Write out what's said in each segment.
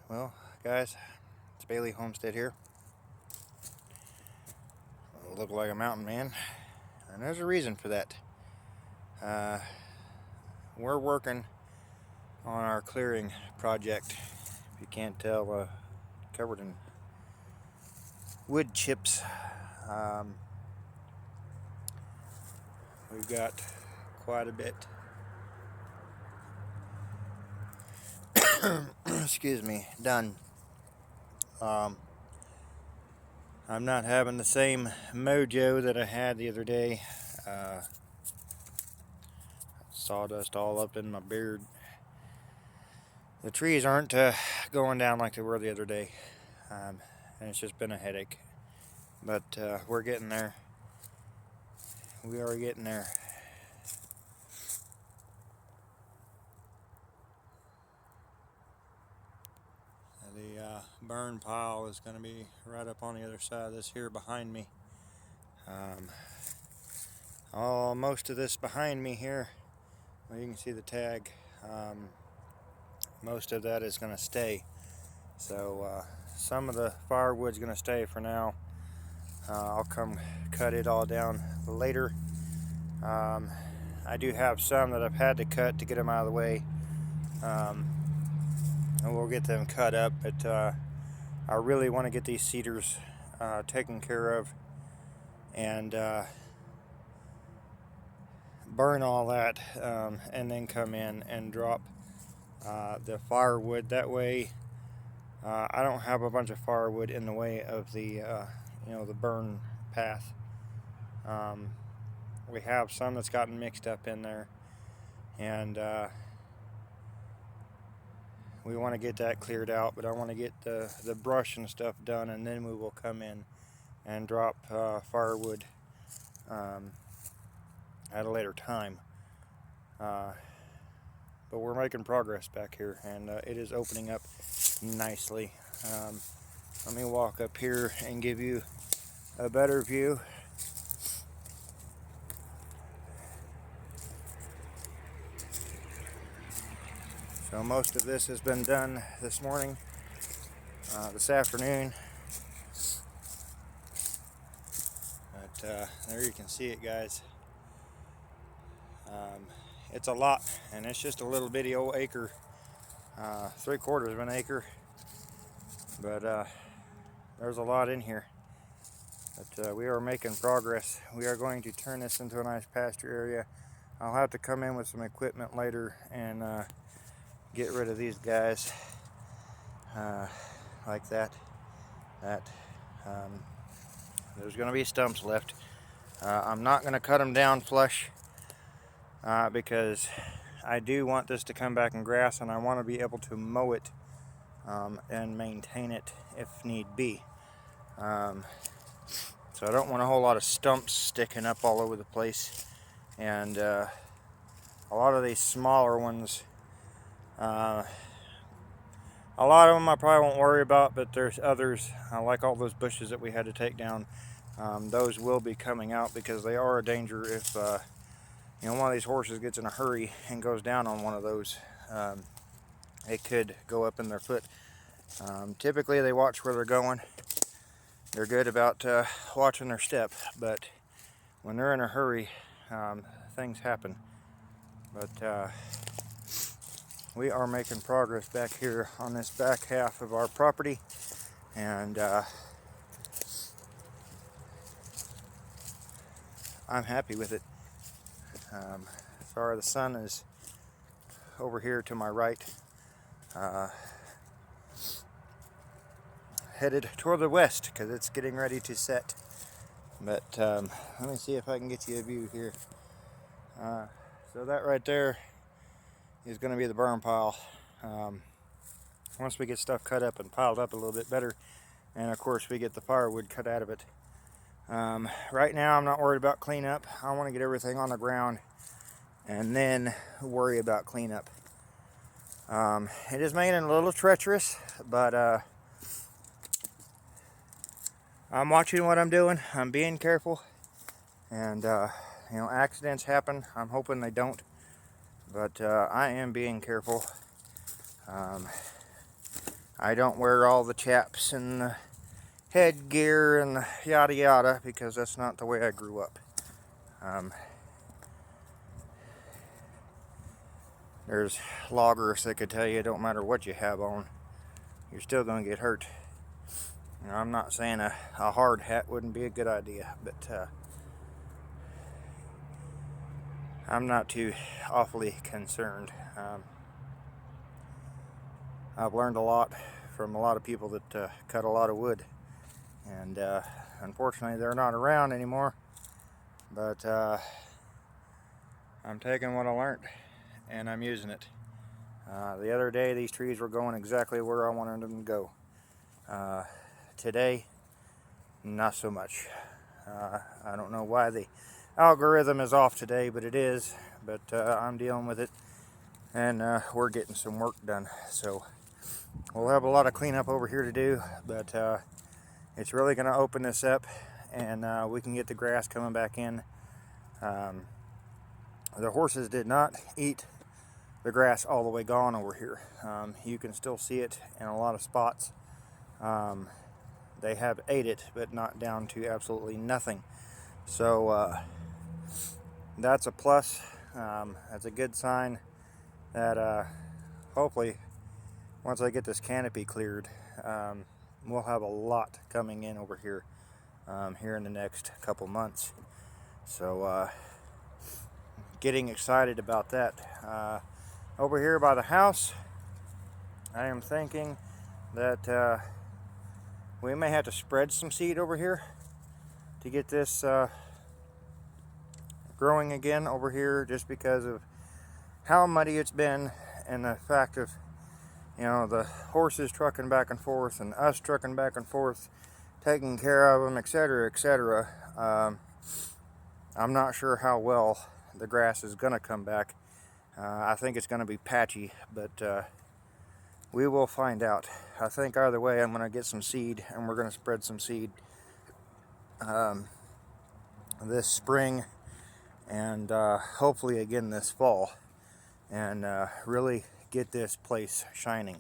Well, guys, it's Bailey Homestead here. I look like a mountain man, and there's a reason for that. Uh, we're working on our clearing project. If you can't tell, covered in wood chips. Um, we've got quite a bit. Excuse me, done. Um, I'm not having the same mojo that I had the other day. Sawdust all up in my beard. The trees aren't going down like they were the other day, and it's just been a headache. But we're getting there. We are getting there. The burn pile is going to be right up on the other side of this here behind me. Most of this behind me here, well, you can see the tag. Most of that is going to stay. So some of the firewood's going to stay for now. I'll come cut it all down later. I do have some that I've had to cut to get them out of the way. And we'll get them cut up, but I really want to get these cedars taken care of and burn all that, and then come in and drop the firewood. That way I don't have a bunch of firewood in the way of the the burn path. We have some that's gotten mixed up in there, and we want to get that cleared out, but I want to get the brush and stuff done, and then we will come in and drop firewood at a later time. But we're making progress back here, and it is opening up nicely. Let me walk up here and give you a better view. So most of this has been done this morning, this afternoon. But there you can see it, guys. It's a lot, and it's just a little bitty old acre, 3/4 of an acre. But there's a lot in here. But we are making progress. We are going to turn this into a nice pasture area. I'll have to come in with some equipment later and get rid of these guys like that. There's going to be stumps left. I'm not going to cut them down flush because I do want this to come back in grass, and I want to be able to mow it and maintain it if need be. So I don't want a whole lot of stumps sticking up all over the place, and a lot of these smaller ones, a lot of them I probably won't worry about, but there's others, like all those bushes that we had to take down. Those will be coming out because they are a danger if one of these horses gets in a hurry and goes down on one of those. It could go up in their foot. Typically they watch where they're going. They're good about watching their step, but when they're in a hurry, things happen. But we are making progress back here on this back half of our property, and I'm happy with it. Sorry, the sun is over here to my right, headed toward the west because it's getting ready to set. But let me see if I can get you a view here. So that right there is going to be the burn pile. Once we get stuff cut up and piled up a little bit better, and of course we get the firewood cut out of it. Right now I'm not worried about cleanup. I want to get everything on the ground and then worry about cleanup. It is making it a little treacherous, but I'm watching what I'm doing. I'm being careful, and accidents happen. I'm hoping they don't, but I am being careful. I don't wear all the chaps and the headgear and the yada yada because that's not the way I grew up. There's loggers that could tell you it don't matter what you have on, you're still going to get hurt. Now, I'm not saying a hard hat wouldn't be a good idea, but I'm not too awfully concerned. I've learned a lot from a lot of people that cut a lot of wood, and unfortunately they're not around anymore, but I'm taking what I learned and I'm using it. The other day these trees were going exactly where I wanted them to go. Today, not so much. I don't know why the algorithm is off today, but it is. But I'm dealing with it, and we're getting some work done. So we'll have a lot of cleanup over here to do, but it's really going to open this up, and we can get the grass coming back in. The horses did not eat the grass all the way gone over here. You can still see it in a lot of spots. They have ate it, but not down to absolutely nothing. So that's a plus. That's a good sign that hopefully once I get this canopy cleared, we'll have a lot coming in over here here in the next couple months. So getting excited about that. Over here by the house, I am thinking that we may have to spread some seed over here to get this growing again over here, just because of how muddy it's been and the fact of, you know, the horses trucking back and forth and us trucking back and forth, taking care of them, etc., etc. I'm not sure how well the grass is going to come back. I think it's going to be patchy, but we will find out. I think either way I'm going to get some seed, and we're going to spread some seed this spring, and hopefully again this fall, and really get this place shining.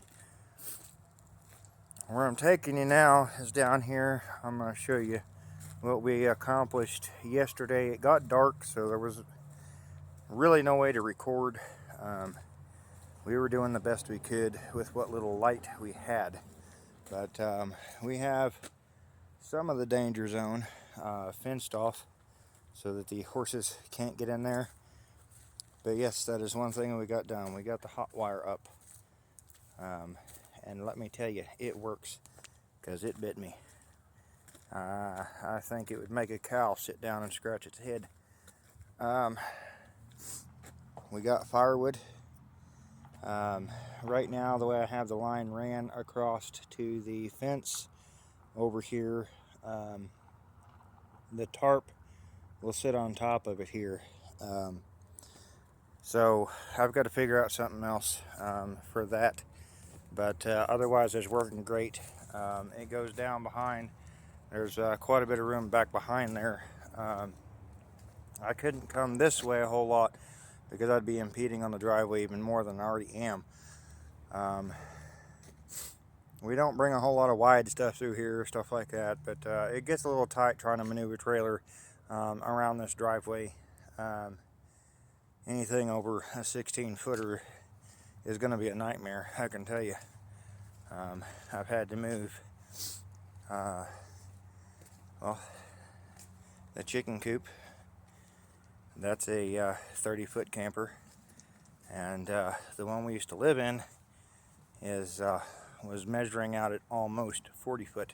Where I'm taking you now is down here. I'm going to show you what we accomplished yesterday. It got dark, so there was really no way to record. We were doing the best we could with what little light we had, but we have some of the danger zone fenced off so that the horses can't get in there. But yes, that is one thing we got done. We got the hot wire up, and let me tell you, it works, because it bit me. I think it would make a cow sit down and scratch its head. We got firewood. Right now, the way I have the line ran across to the fence over here, the tarp will sit on top of it here. So I've got to figure out something else for that. But otherwise, it's working great. It goes down behind. There's quite a bit of room back behind there. I couldn't come this way a whole lot because I'd be impeding on the driveway even more than I already am. We don't bring a whole lot of wide stuff through here, stuff like that, but it gets a little tight trying to maneuver a trailer around this driveway. Anything over a 16-footer is going to be a nightmare, I can tell you. I've had to move well, the chicken coop. That's a 30-foot camper, and the one we used to live in was measuring out at almost 40 foot.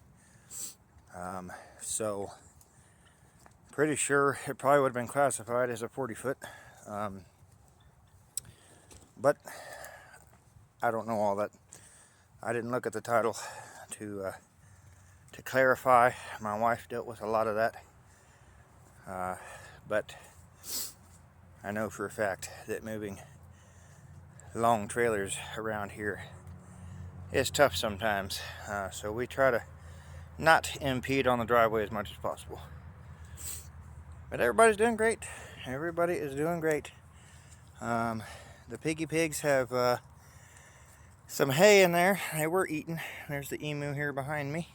So pretty sure it probably would have been classified as a 40 foot. But I don't know all that. I didn't look at the title to clarify. My wife dealt with a lot of that. But I know for a fact that moving long trailers around here is tough sometimes. So we try to not impede on the driveway as much as possible. But everybody's doing great. Everybody is doing great. The piggy pigs have some hay in there. They were eating. There's the emu here behind me.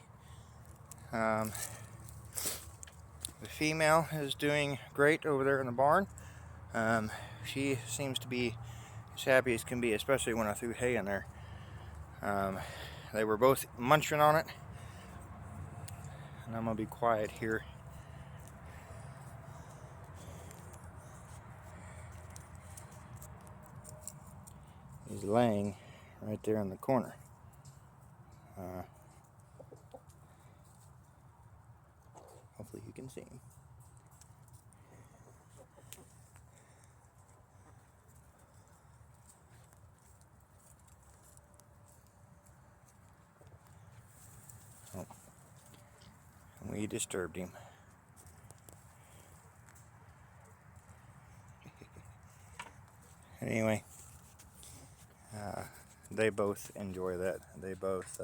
The female is doing great over there in the barn. She seems to be as happy as can be, especially when I threw hay in there. They were both munching on it, and I'm gonna be quiet here. He's laying right there in the corner. Hopefully you can see him. Oh, we disturbed him. Anyway, they both enjoy that. They both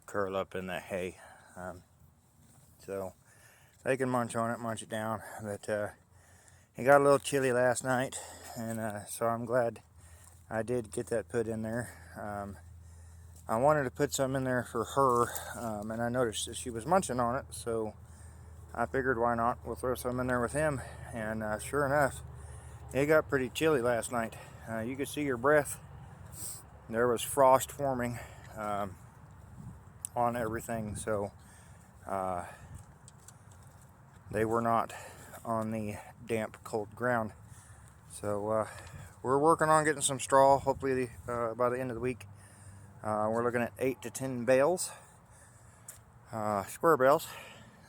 curl up in that hay. So they can munch on it, munch it down. But it got a little chilly last night, and so I'm glad I did get that put in there. I wanted to put some in there for her, and I noticed that she was munching on it, so I figured why not, we'll throw some in there with him. And sure enough, it got pretty chilly last night. You could see your breath. There was frost forming on everything, so they were not on the damp, cold ground. So we're working on getting some straw, hopefully by the end of the week. We're looking at 8 to 10 bales, square bales,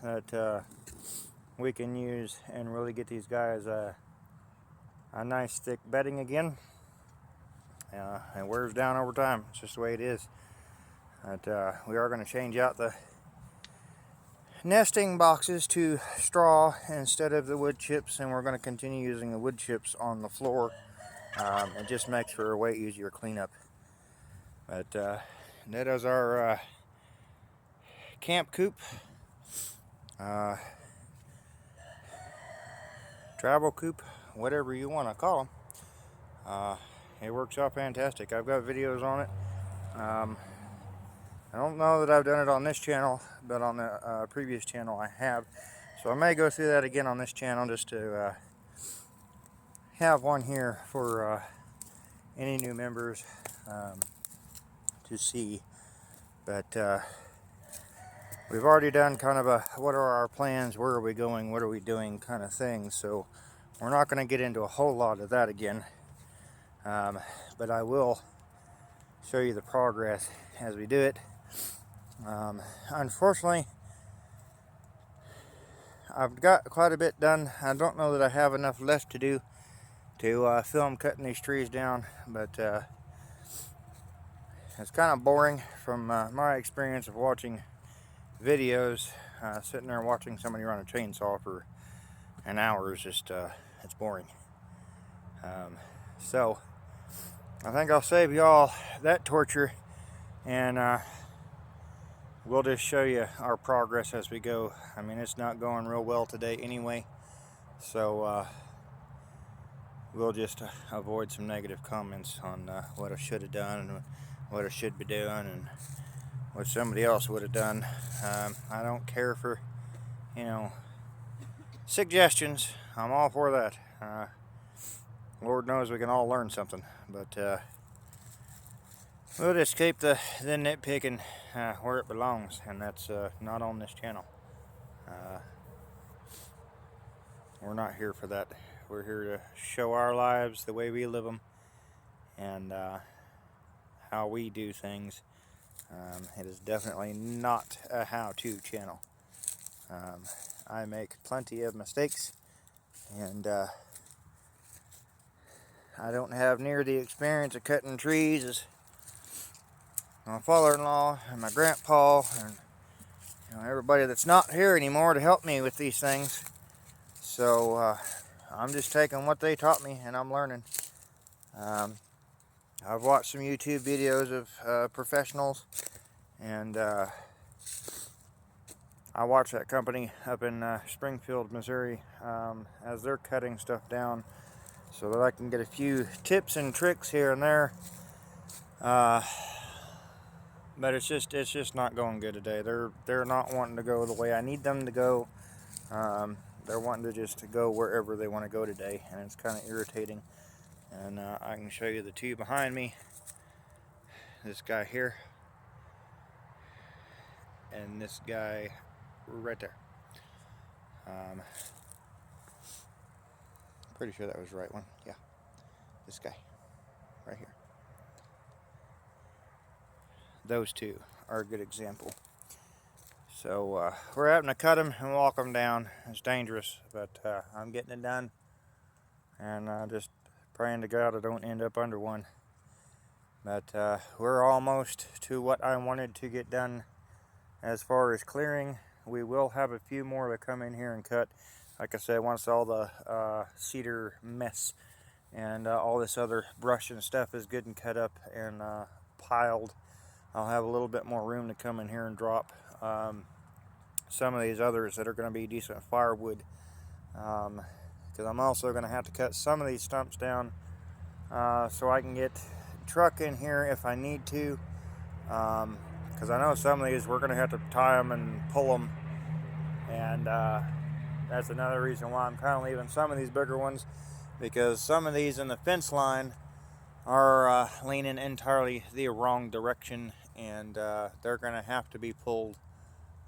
that we can use and really get these guys a nice thick bedding again. It wears down over time. It's just the way it is. But we are going to change out the nesting boxes to straw instead of the wood chips, and we're going to continue using the wood chips on the floor. It just makes for a way easier cleanup. But that is our camp coop, travel coop, whatever you want to call them. It works out fantastic. I've got videos on it. I don't know that I've done it on this channel, but on the previous channel I have. So I may go through that again on this channel just to have one here for any new members to see. But we've already done kind of a what are our plans, where are we going, what are we doing kind of thing. So we're not going to get into a whole lot of that again. But I will show you the progress as we do it. Unfortunately, I've got quite a bit done. I don't know that I have enough left to do to film cutting these trees down, but it's kind of boring from my experience of watching videos. Sitting there watching somebody run a chainsaw for an hour is just it's boring. So I think I'll save y'all that torture, and we'll just show you our progress as we go. I mean, it's not going real well today anyway, so we'll just avoid some negative comments on what I should have done and what I should be doing and what somebody else would have done. I don't care for, suggestions. I'm all for that. Lord knows we can all learn something, but we'll just keep the nitpicking where it belongs, and that's not on this channel. We're not here for that. We're here to show our lives the way we live them, and how we do things. It is definitely not a how-to channel. I make plenty of mistakes, and I don't have near the experience of cutting trees as my father-in-law and my grandpa and everybody that's not here anymore to help me with these things. So I'm just taking what they taught me, and I'm learning. I've watched some YouTube videos of professionals, and I watch that company up in Springfield, Missouri, as they're cutting stuff down, so that I can get a few tips and tricks here and there But it's just not going good today. They're not wanting to go the way I need them to go. They're wanting to just go wherever they want to go today, and it's kind of irritating. And I can show you the two behind me. This guy here, and this guy right there. Pretty sure that was the right one. Yeah, this guy right here. Those two are a good example. So we're having to cut them and walk them down. It's dangerous, but I'm getting it done, and just praying to God I don't end up under one. But we're almost to what I wanted to get done as far as clearing. We will have a few more to come in here and cut. Like I said, once all the cedar mess and all this other brush and stuff is good and cut up and piled, I'll have a little bit more room to come in here and drop some of these others that are going to be decent firewood, because I'm also going to have to cut some of these stumps down so I can get truck in here if I need to, because I know some of these we're going to have to tie them and pull them, and that's another reason why I'm kind of leaving some of these bigger ones, because some of these in the fence line are leaning entirely the wrong direction, and they're going to have to be pulled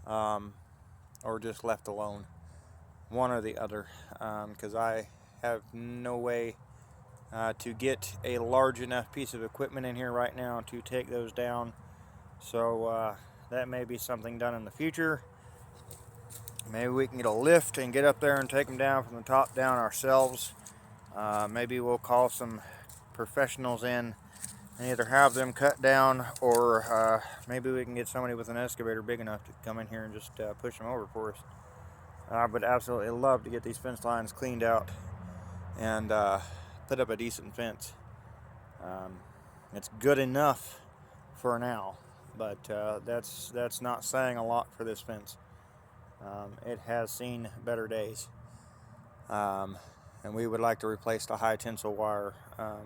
or just left alone, one or the other, because I have no way to get a large enough piece of equipment in here right now to take those down. So that may be something done in the future. Maybe we can get a lift and get up there and take them down from the top down ourselves. Maybe we'll call some professionals in and either have them cut down, or maybe we can get somebody with an excavator big enough to come in here and just push them over for us. I would absolutely love to get these fence lines cleaned out and put up a decent fence. It's good enough for now, but that's not saying a lot for this fence. It has seen better days, and we would like to replace the high tensile wire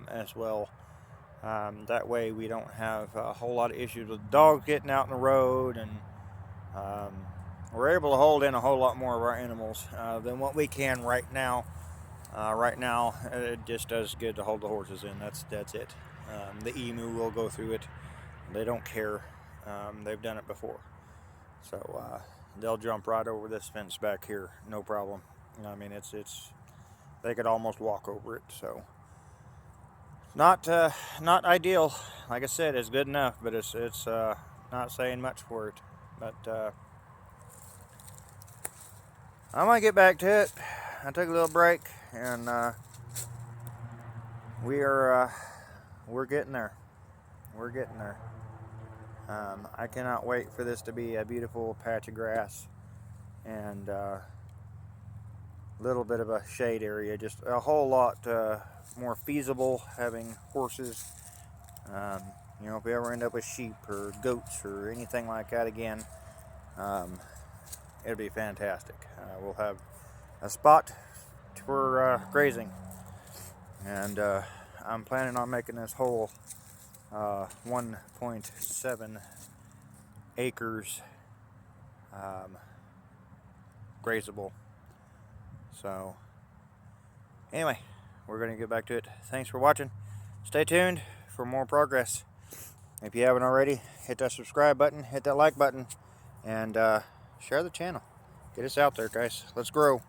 as well. That way we don't have a whole lot of issues with dogs getting out in the road, and we're able to hold in a whole lot more of our animals than what we can right now. Right now it just does good to hold the horses in. That's it. The emu will go through it. They don't care. They've done it before, so they'll jump right over this fence back here, no problem. I mean, it's they could almost walk over it. So not ideal. Like I said, it's good enough, but it's not saying much for it. But I might get back to it. I took a little break, and we're getting there. We're getting there. I cannot wait for this to be a beautiful patch of grass and little bit of a shade area, just a whole lot more feasible having horses. You know, if we ever end up with sheep or goats or anything like that again, it'll be fantastic. We'll have a spot for grazing, and I'm planning on making this whole 1.7 acres grazable. So anyway, we're going to get back to it. Thanks for watching. Stay tuned for more progress. If you haven't already, hit that subscribe button, hit that like button, and share the channel. Get us out there, guys. Let's grow.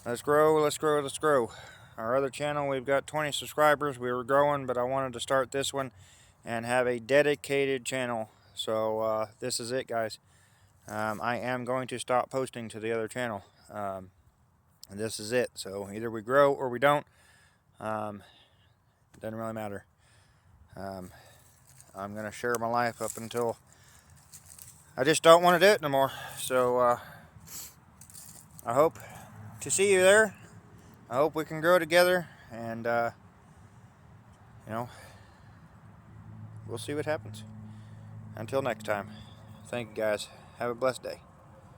Let's grow, let's grow, let's grow. Our other channel, we've got 20 subscribers. We were growing, but I wanted to start this one and have a dedicated channel. So this is it, guys. I am going to stop posting to the other channel. And this is it. So either we grow or we don't. It doesn't really matter. I'm going to share my life up until I just don't want to do it no more. So I hope to see you there. I hope we can grow together, and you know, we'll see what happens. Until next time, thank you guys. Have a blessed day.